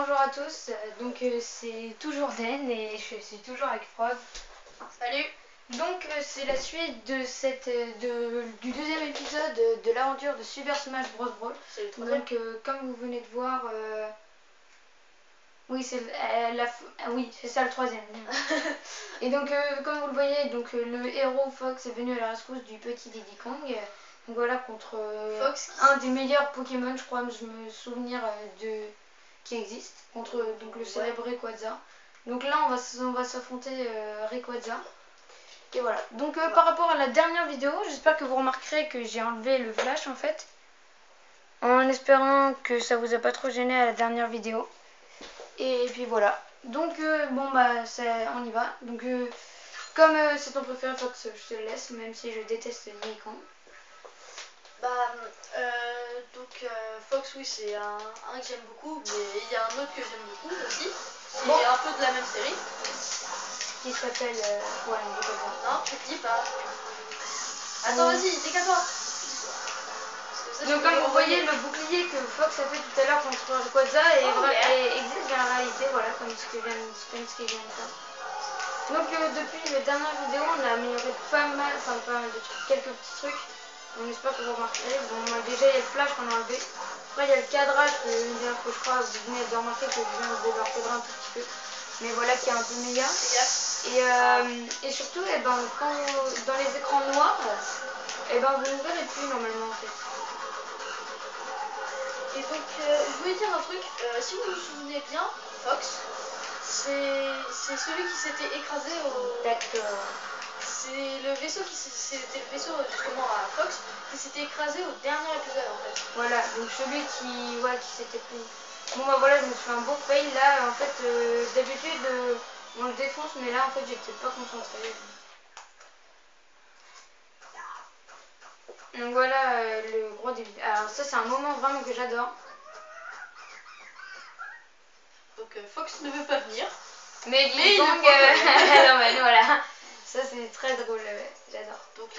bonjour à tous, c'est toujours Den et je suis toujours avec Frog. Salut. Donc c'est la suite de du deuxième épisode de l'aventure de Super Smash Bros. C'est le troisième. Donc comme vous venez de voir, oui c'est ça le troisième. Et donc comme vous le voyez, le héros Fox est venu à la rescousse du petit Diddy Kong. Donc voilà, contre Fox, un des meilleurs Pokémon, je crois, je me souvenir qui existe, contre le célèbre Rayquaza. Donc là on va s'affronter Rayquaza. Et voilà. Donc par rapport à la dernière vidéo, j'espère que vous remarquerez que j'ai enlevé le flash en fait. En espérant que ça vous a pas trop gêné à la dernière vidéo. Et puis voilà. Donc on y va. Donc comme c'est ton préféré Fox, je te le laisse, même si je déteste Diddy Kong. Fox, oui, c'est un que j'aime beaucoup, mais il y a un autre que j'aime beaucoup aussi, qui Bon. est un peu de la même série. Qui s'appelle... ouais, on dit pas ça. Non, je te dis pas. Attends, vas-y, décale-toi. Donc comme vous voyez, le bouclier que Fox a fait tout à l'heure contre Rayquaza existe dans la réalité, voilà, comme ce qu'il vient de faire. Donc depuis la dernière vidéo, on a amélioré pas mal de trucs, quelques petits trucs. On espère que vous remarquerez. Bon, déjà il y a le flash qu'on a enlevé. Après il y a le cadrage que je crois vous venez de remarquer que je viens de le recadrer un tout petit peu. Mais voilà qui est un peu meilleur. Et surtout, dans les écrans noirs, vous ne verrez plus normalement en fait. Et donc, je voulais dire un truc, si vous vous souvenez bien, Fox, c'est celui qui s'était écrasé au... D'accord. C'est le vaisseau c'était le vaisseau justement à Fox qui s'était écrasé au dernier épisode en fait. Voilà, donc celui qui s'était pris. Bon bah voilà, je me suis fait un beau fail là, en fait d'habitude on le défonce, mais là en fait j'étais pas concentré. Donc voilà le gros début. Alors ça c'est un moment vraiment que j'adore. Donc Fox ne veut pas venir. Mais il donc non mais voilà. Ça c'est très drôle, j'adore. Donc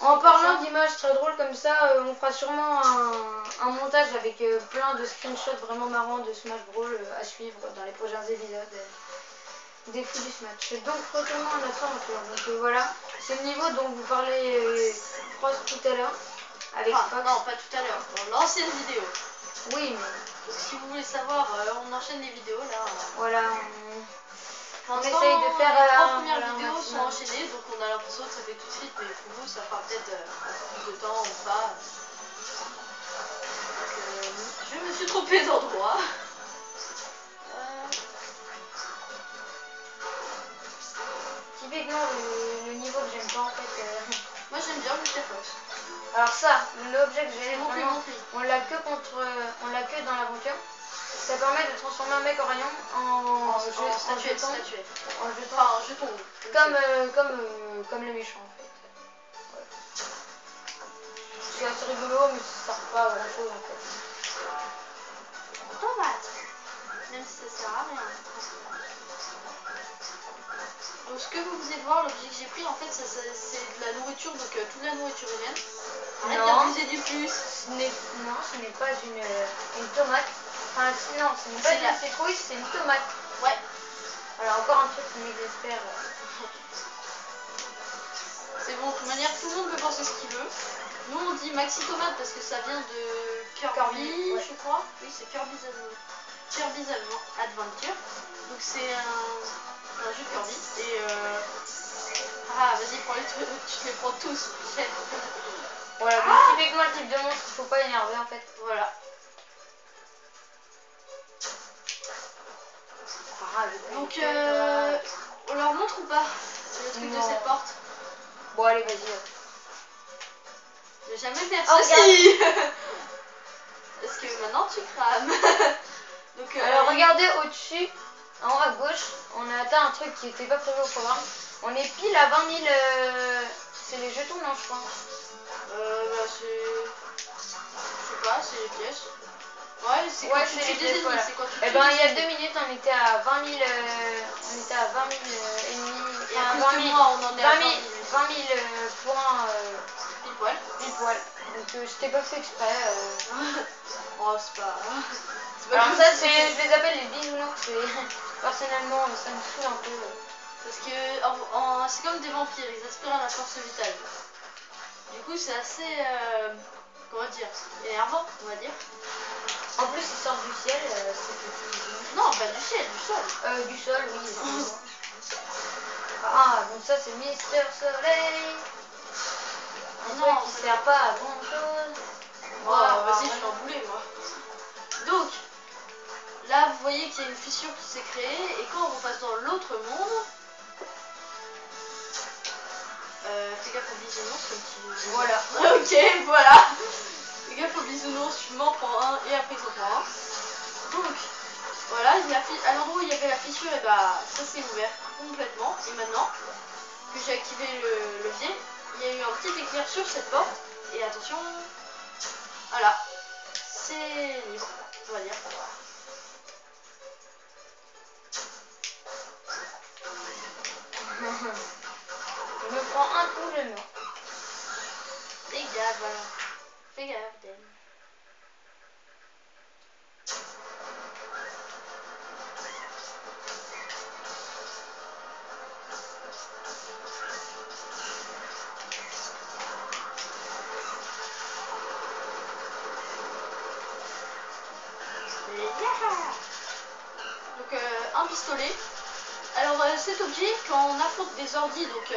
en parlant d'images très drôles comme ça, on fera sûrement un montage avec plein de screenshots vraiment marrants de Smash Bros à suivre dans les prochains épisodes des fous du Smash. Donc retournons à notre aventure. Donc voilà, c'est le niveau dont vous parlez Frost tout à l'heure avec Fox. Non, pas tout à l'heure, dans l'ancienne vidéo. Oui, mais... Donc, si vous voulez savoir, on enchaîne les vidéos là. Voilà, on essaye de faire... les trois premières vidéos sont enchaînées, donc on a l'impression que ça fait tout de suite, mais pour vous ça fera peut-être plus de temps ou pas. Donc, je me suis trompée d'endroit. Typiquement le niveau que j'aime pas en fait. Moi j'aime bien Mr. Fox. Alors ça, l'objet que j'ai on l'a que dans l'aventure. Ça permet de transformer un mec en rayon en jeton. Enfin, en jeton. Comme les méchants en fait. Ouais. C'est assez rigolo, mais ça sert pas à grand chose en fait. Tomate. Même si ça sert à rien. Donc ce que vous venez de voir, l'objet que j'ai pris en fait c'est de la nourriture, donc toute la nourriture humaine. Arrête d'abuser du plus. Ce n'est pas une tomate. Enfin non, ce n'est pas de la citrouille, c'est une tomate. Ouais. Alors encore un truc qui m'exaspère. C'est bon, de toute manière tout le monde peut penser ce qu'il veut. Nous on dit Maxi Tomate parce que ça vient de Kirby, je crois. Oui, c'est Kirby's Adventure. Donc c'est un jeu de Kirby. Et vas-y, prends-les tous, tu te les prends tous. Voilà, typiquement le type de monstre qu'il faut pas énerver en fait. Voilà. Donc on leur montre ou pas le truc de cette porte? Bon allez, vas-y. J'ai jamais fait ceci. Parce que maintenant tu crames. Donc, alors regardez au-dessus, en haut à gauche, on a atteint un truc qui n'était pas prévu au programme. On est pile à 20 000... c'est les jetons, non, je crois. Je sais pas, c'est les pièces. Ouais, c'est quand tu tues des ennemis. Voilà. Et ben il y a 2 minutes, on était à 20 000... on était à 20 000 ennemis. Et à cause de moi, on en est à 20 000 points poil. Pile poil. Donc c'était pas fait exprès. Oh, c'est pas Alors comme ça, si je les appelle les bisounours. Personnellement, ça me saoule un peu. Parce que c'est comme des vampires, ils aspirent à la force vitale. Du coup, c'est assez, comment dire, énervant, on va dire. En plus, ils sortent du ciel, ces petits bisounours. Non, pas du ciel, du sol. Du sol, oui. Ah, donc ça, c'est Mister Soleil. Un truc qui sert pas à grand chose. Oh, vas-y, je suis emboulée, moi. Donc, là, vous voyez qu'il y a une fissure qui s'est créée, et quand on passe dans l'autre monde, fais gaffe aux bisounours comme tu... Voilà. Ok, voilà. Fais gaffe aux bisounours, tu m'en prends un, et après ils en prend un. Donc, voilà, à l'endroit où il y avait la fissure, et bah, ça s'est ouvert complètement. Et maintenant que j'ai activé le levier, il y a eu un petit éclair sur cette porte, et attention, voilà, c'est libre, on va dire. Je me prends un coup, je meurs. Fais gaffe, voilà. Fais gaffe, Dan. Donc un pistolet. Alors cet objet, quand on affronte des ordis, donc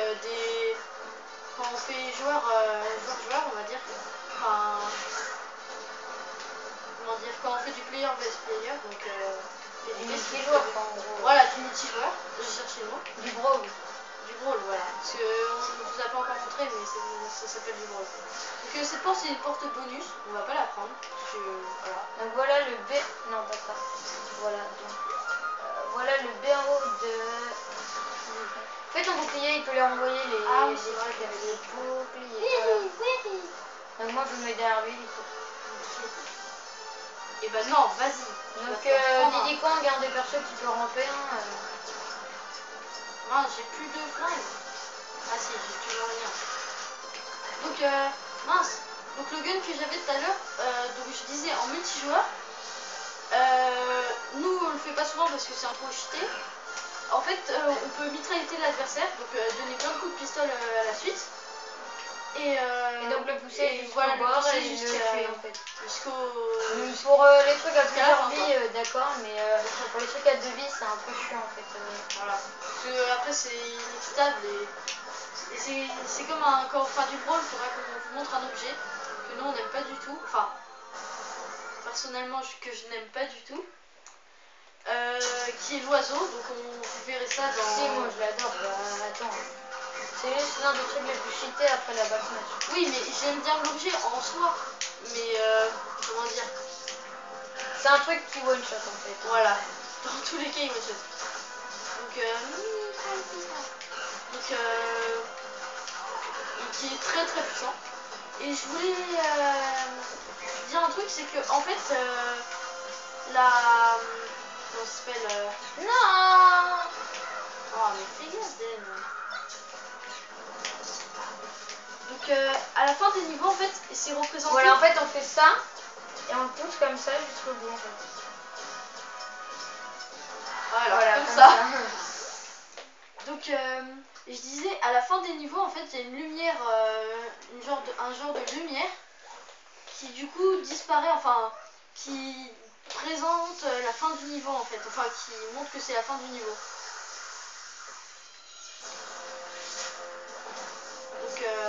quand on fait joueur, on va dire, enfin, comment dire, quand on fait du player vs player, donc Du multijoueur, quoi, en gros. voilà, du multijoueur, j'ai cherché le mot. Du brawl. Du brawl, voilà. Parce qu'on ne vous a pas encore montré, mais ça s'appelle du brawl. Donc cette porte, c'est une porte bonus, on va pas la prendre. Parce que, voilà. Donc voilà le B. Non, pas ça. Voilà, donc. Voilà le B en haut de. En fait, ton bouclier, il peut les renvoyer les. Ah oui, les c'est vrai. trucs avec les boucliers. Voilà. Donc moi, je me mets derrière lui, du coup. Et bah non, vas-y. Donc Diddy Kong, garde des persos que tu peux ramper. Hein, Mince, j'ai plus de flingue. Ah si, j'ai toujours rien. Donc mince. Donc le gun que j'avais tout à l'heure, donc je disais en multijoueur, nous on le fait pas souvent parce que c'est un peu cheaté. En fait, on peut mitrailleter l'adversaire, donc donner plein de coups de pistolet à la suite. Et donc le pousser jusqu'au voilà, bord le pousser et le tuer en fait. Jusqu'au... Pour les trucs à plusieurs vies, d'accord, mais pour les trucs à 2 vies, c'est un peu chiant en fait. Voilà. Parce que après c'est inéquitable et c'est comme quand on fera du brawl, il faudra qu'on vous montre un objet que nous on n'aime pas du tout. Enfin, personnellement que je n'aime pas du tout. Qui est l'oiseau, donc vous verrez ça dans... Si, moi je l'adore, bah attends. C'est juste l'un des trucs les plus cheatés après la battle match. Oui, mais j'aime bien l'objet en soi, mais comment dire, c'est un truc qui one shot en fait. Voilà, dans tous les cas il one shot. Donc qui est très très puissant. Et je voulais dire un truc, c'est que en fait comment ça s'appelle Non. Oh mais fais gaffe Dan. Donc à la fin des niveaux en fait c'est représenté. Voilà, en fait on fait ça et on pousse comme ça jusqu'au bout en fait. Voilà comme ça. Donc je disais à la fin des niveaux en fait il y a une lumière, un genre de lumière qui du coup disparaît, enfin qui présente la fin du niveau en fait, enfin qui montre que c'est la fin du niveau.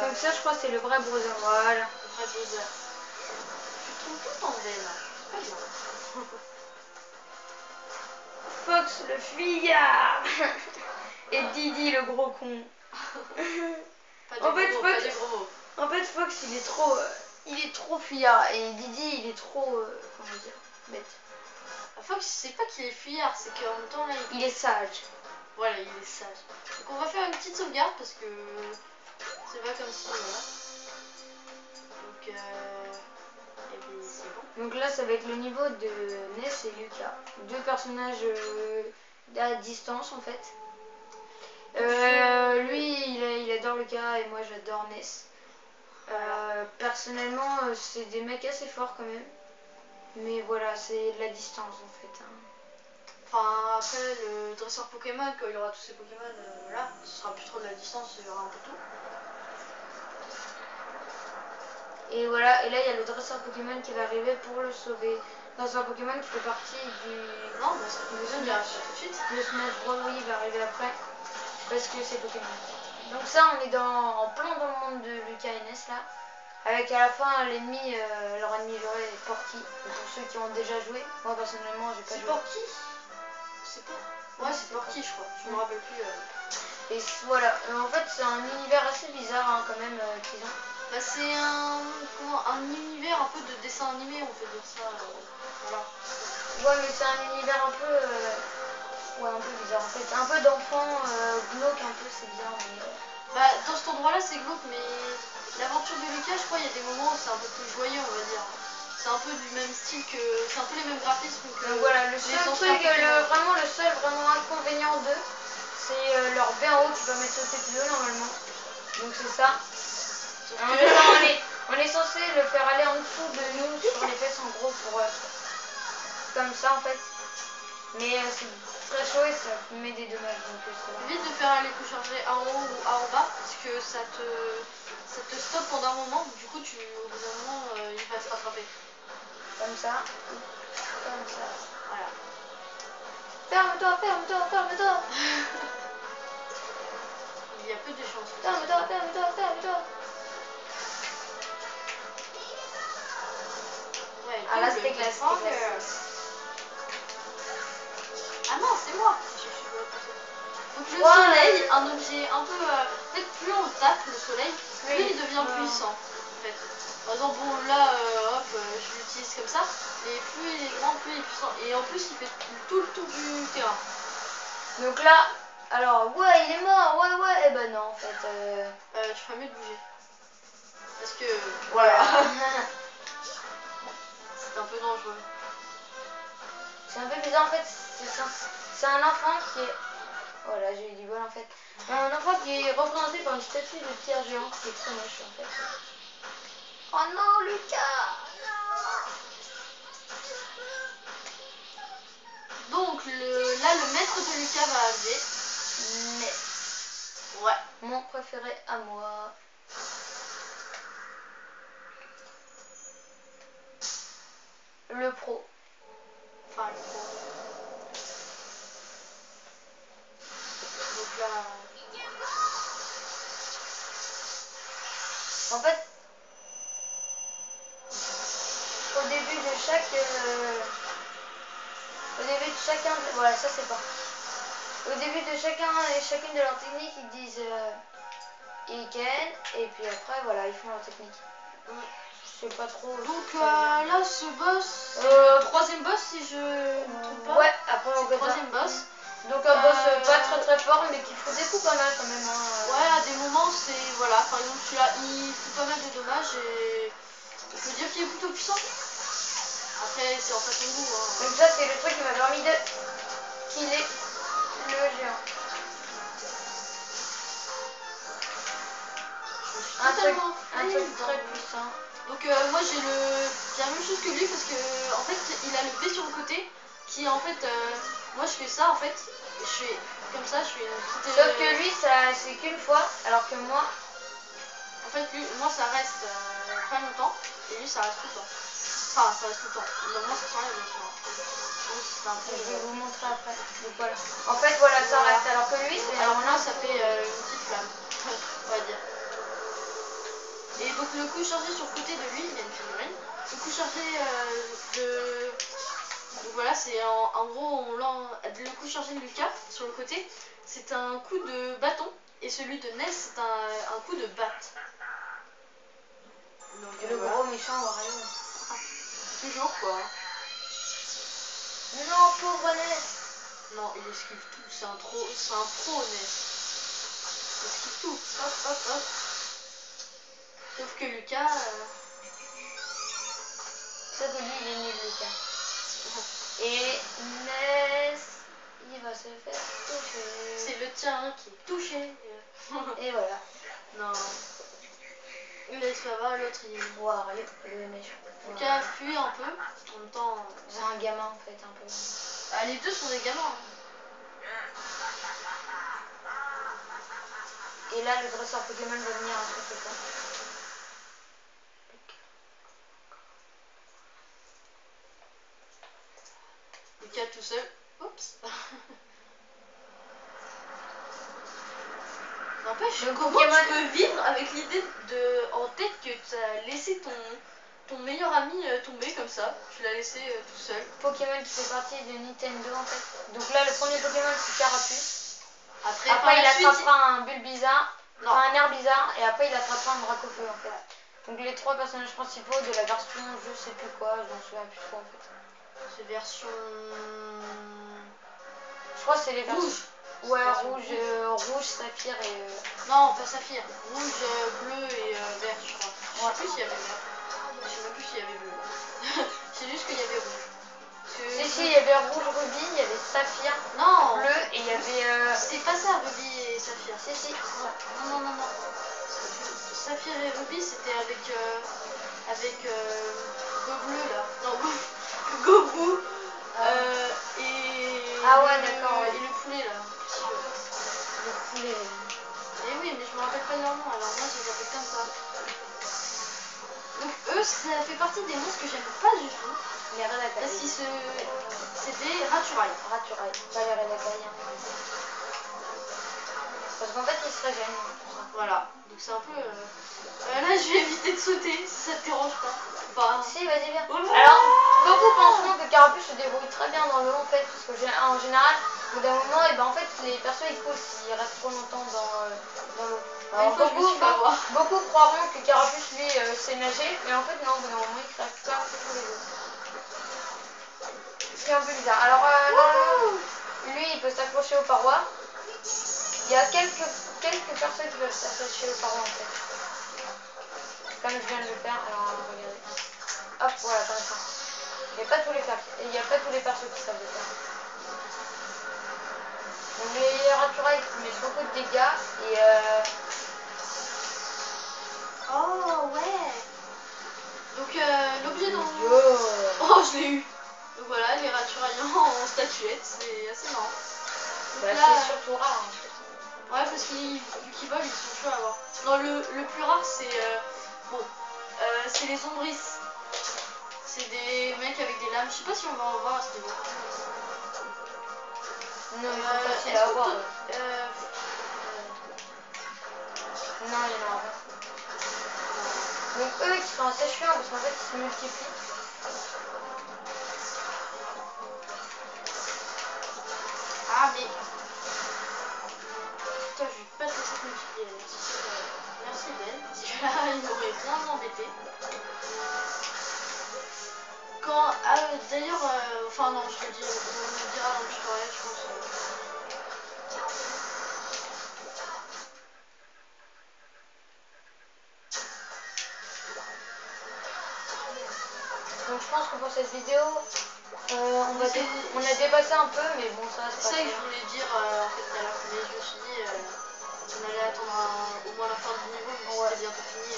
Donc ça je crois c'est le vrai browser, voilà. Le vrai browser. Tu te trompes tout en veine, c'est pas bien. Fox le fuyard et Didi le gros con. Pas de gros mots. En fait Fox il est trop fuyard et Didi il est trop comment dire, bête. Fox c'est pas qu'il est fuyard, c'est qu'en même temps là il est sage. Voilà, il est sage. Donc on va faire une petite sauvegarde parce que c'est pas comme si voilà. Donc et bien c'est bon. Donc là ça va être le niveau de Ness et Lucas, deux personnages à distance en fait. Lui il adore Lucas et moi j'adore Ness. Personnellement, c'est des mecs assez forts quand même. Mais voilà, c'est de la distance en fait. Hein. Enfin, après, le dresseur Pokémon, quand il aura tous ses Pokémon, voilà, ce sera plus trop de la distance, il y aura un peu tout. Et voilà, et là il y a le dresseur Pokémon qui va arriver pour le sauver. Dresseur Pokémon qui fait partie du... Non, mais ça Pokémon, il arrive pas tout de suite. Le Smash Bros, oui, il va arriver après. Parce que c'est Pokémon. Donc ça, on est en plein dans le monde de Lucas et Ness là. Avec à la fin l'ennemi, leur ennemi juré, Porky. Pour ceux qui ont déjà joué. Moi personnellement, j'ai pas joué. C'est Porky? C'est pas. Ouais, c'est Porky, je crois. Je me rappelle plus. Et voilà, en fait c'est un univers assez bizarre hein, quand même qu'ils ont. Bah, c'est un univers un peu de dessin animé, on peut dire ça. Voilà. Ouais, mais c'est un univers un peu, ouais, un peu bizarre en fait. Un peu d'enfant, glauque un peu, c'est bizarre. Mais, bah, dans cet endroit-là, c'est glauque, mais l'aventure de Lucas, je crois, il y a des moments où c'est un peu plus joyeux, on va dire. C'est un peu du même style que. C'est un peu les mêmes graphismes que. Donc voilà, le seul truc, vraiment le seul vraiment inconvénient d'eux, c'est leur baie en haut qui va mettre sauter plus haut normalement. Donc c'est ça. On est censé le faire aller en dessous de nous sur les fesses en gros pour comme ça en fait. Mais c'est très chaud et ça met des dommages donc évite de faire les coups chargés en haut ou en bas parce que ça te stoppe pendant un moment. Du coup, au bout d'un moment, il va se rattraper. Comme ça. Comme ça. Voilà. Ferme-toi, ferme-toi, ferme-toi. Il y a peu de chances. Ferme-toi, ferme-toi, ferme-toi. Ouais, ah là c'était classe, Ah non, c'est moi. Donc le soleil, un objet un peu... en fait, plus on tape le soleil, plus il devient puissant. En fait. Par exemple, bon là, hop, je l'utilise comme ça, et plus il est grand, plus il est puissant. Et en plus, il fait tout le tour du terrain. Donc là, alors, ouais, il est mort, ouais, et ben non, en fait. Tu ferais mieux de bouger. Parce que, voilà. c'est un peu dangereux. C'est un peu bizarre, en fait, c'est un enfant qui est... Voilà, j'ai eu du bol, en fait. Un enfant qui est représenté par une statue de pierre géant, qui est très moche, en fait. Oh non, Lucas! Donc, là, le maître de Lucas va arriver. Ness. Ouais. Mon préféré à moi. Le pro. Enfin, le pro. Donc là... En fait, au début de chaque... au début de chacun... Voilà, ça c'est parti. Au début de chacun et chacune de leurs techniques, ils disent... ils gagnent, et puis après, voilà, ils font leur technique. Je sais pas trop... Donc là, ce boss, c'est le troisième boss, si je ne me trompe pas. Ouais, après on le troisième boss. Donc un boss pas très fort, mais qui fout des coups pas mal quand même. Hein. Ouais, à des moments, c'est... Voilà, par exemple, celui-là, il fait pas mal de dommages et... On peut dire qu'il est plutôt puissant. Après, c'est en fait son goût. Hein. Donc ça, c'est le truc qui m'a permis de killer le géant. Un truc très puissant. Donc moi j'ai la même chose que lui parce que en fait il a le V sur le côté qui en fait moi je fais ça en fait, je fais comme ça, je fais une petite... Sauf que lui ça c'est qu'une fois alors que moi en fait lui, moi ça reste pas longtemps et lui ça reste tout le temps. Enfin ça reste tout le temps. Normalement ça s'enlève bien sûr. Je vais vous montrer après. Donc voilà. En fait voilà ça reste alors que lui c'est... Alors moi ça fait une petite flamme, on va dire. Et donc le coup chargé sur le côté de lui, il y a une figurine. Le coup chargé de... Donc voilà, c'est en gros, le coup chargé de Lucas sur le côté, c'est un coup de bâton. Et celui de Ness, c'est un coup de batte. Donc le gros méchant Wario. Toujours quoi. Non, pauvre Ness. Non, il esquive tout, c'est un pro Ness. Il esquive tout, hop, hop, hop. Sauf que Lucas... Sauf que lui, il est nul, Lucas. Et Ness, il va se faire toucher. C'est le tien qui est touché. Et voilà. Non. Mais ça va, l'autre il... Wow, le méchant. Lucas fuit un peu, en même temps... C'est un gamin en fait, un peu. Ah, les deux sont des gamins. Et là, le dresseur Pokémon va venir à son secours. Lucas tout seul. Oups. N'empêche, comment Pokémon... tu peux vivre avec l'idée en tête que tu as laissé ton meilleur ami tomber comme ça? Tu l'as laissé tout seul. Pokémon qui fait partie de Nintendo en fait. Donc là, le premier Pokémon c'est Carapuce. Après il attrapera un Bulbizarre, enfin un Herbizarre, et après il attrapera un Dracofeu en fait. Donc les trois personnages principaux de la version je sais plus quoi, je m'en souviens plus trop en fait. C'est version... Je crois que c'est les versions... Rouge. Ouais, rouge, saphir et... Non, pas saphir. Rouge, bleu et vert, je crois. Je sais plus s'il y avait vert. Je sais même plus s'il y avait bleu. C'est juste qu'il y avait rouge. Si, il y avait rouge, rubis, il y avait saphir, non, bleu et il y avait... C'est pas ça, rubis et saphir. Si, c'est ça. Non. Saphir et rubis, c'était avec Go-Bleu là. Non, Go-Bleu. Et... Ah ouais, d'accord. Et le poulet là. Le poulet. Et oui, mais je me rappelle pas leur nom, alors moi je les appelle comme ça. Donc eux, ça fait partie des monstres que j'aime pas du tout. Les Redacai. Parce qu'ils c'est des Raturailles. Pas les Redacai. Parce qu'en fait, ils se régènent. Voilà, donc c'est un peu... là, je vais éviter de sauter, si ça te dérange pas. Enfin... Si, vas-y, viens. Oh, alors, beaucoup pensent que Carapuce se débrouille très bien dans l'eau, en fait, parce qu'en général, au bout d'un moment, et ben, en fait, les persos, ils coulent s'ils restent trop longtemps dans l'eau. Alors, beaucoup croiront que Carapuce, lui, sait nager, mais en fait, non, au bout d'un moment, il craque pas tous les autres. C'est un peu bizarre. Alors, lui, il peut s'accrocher aux parois. Il y a quelques personnes qui peuvent s'attacher aux parois, en fait. Comme je viens de le faire, alors regardez. Hop, voilà, comme ça. Il n'y a pas tous les persos qui savent le faire. Donc les Raturailles mettent beaucoup de dégâts et oh ouais. Donc l'objet dans... Oh, je l'ai eu. Donc voilà, les Raturailles en statuette, c'est assez marrant. Bah, c'est surtout rare en fait. Ouais, parce qu'ils volent, ils sont chauds à avoir. Non, le plus rare, c'est... c'est les Ombris. C'est des mecs avec des lames. Je sais pas si on va en voir à ce niveau. Non, ils sont faciles à avoir. Non, il y en a pas. Donc eux qui sont assez chiants parce qu'en fait ils se multiplient. Ah mais... Putain, je vais pas te laisser te multiplier. Merci Ben. Parce que là, il m'aurait bien embêté. Quand... d'ailleurs... enfin non, je te dis, on le dira dans le tutoriel, je pense. Donc je pense que pour cette vidéo, on a dépassé un peu, mais bon, ça c'est ça que je voulais dire en fait tout à l'heure, mais je me suis dit on allait attendre au moins la fin du niveau, mais c'était bientôt fini.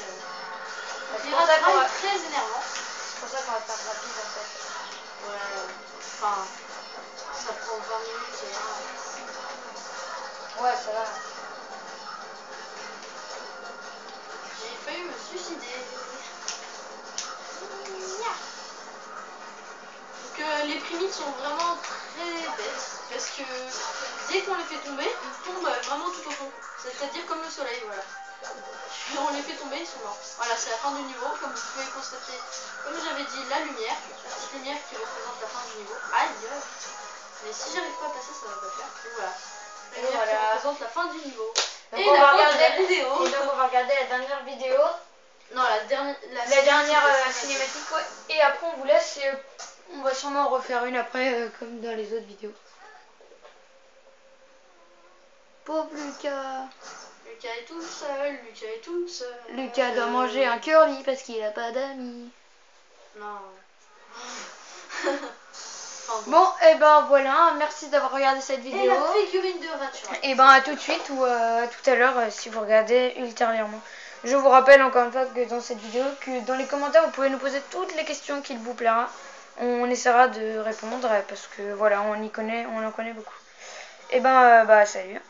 Les Raturailles très énervant. C'est pour ça qu'on va faire rapide en fait. Ouais, enfin, ça prend 20 minutes, c'est grave. Ouais, ça va. J'ai failli me suicider. Donc les primites sont vraiment très bêtes parce que dès qu'on les fait tomber, ils tombent vraiment tout au fond. C'est-à-dire comme le soleil, voilà. On les fait tomber, ils sont morts. Voilà, c'est la fin du niveau. Comme vous pouvez constater, comme j'avais dit, la petite lumière qui représente la fin du niveau. Aïe! Mais si j'arrive pas à passer, ça va pas faire. Donc voilà. La lumière qui représente la fin du niveau. Donc et on va regarder la vidéo. Et donc on va regarder la dernière vidéo. Non, la dernière cinématique, ouais. Et après on vous laisse et on va sûrement en refaire une après comme dans les autres vidéos. Pauvre Lucas. Lucas est tout seul, Lucas doit manger un curly parce qu'il a pas d'amis. Non. Bon, et ben voilà, merci d'avoir regardé cette vidéo. Et la figurine de Raturaille. Et ben à tout de suite ou à tout à l'heure si vous regardez ultérieurement. Je vous rappelle encore une fois que dans cette vidéo, que dans les commentaires, vous pouvez nous poser toutes les questions qu'il vous plaira. On essaiera de répondre parce que voilà, on en connaît beaucoup. Et ben, salut.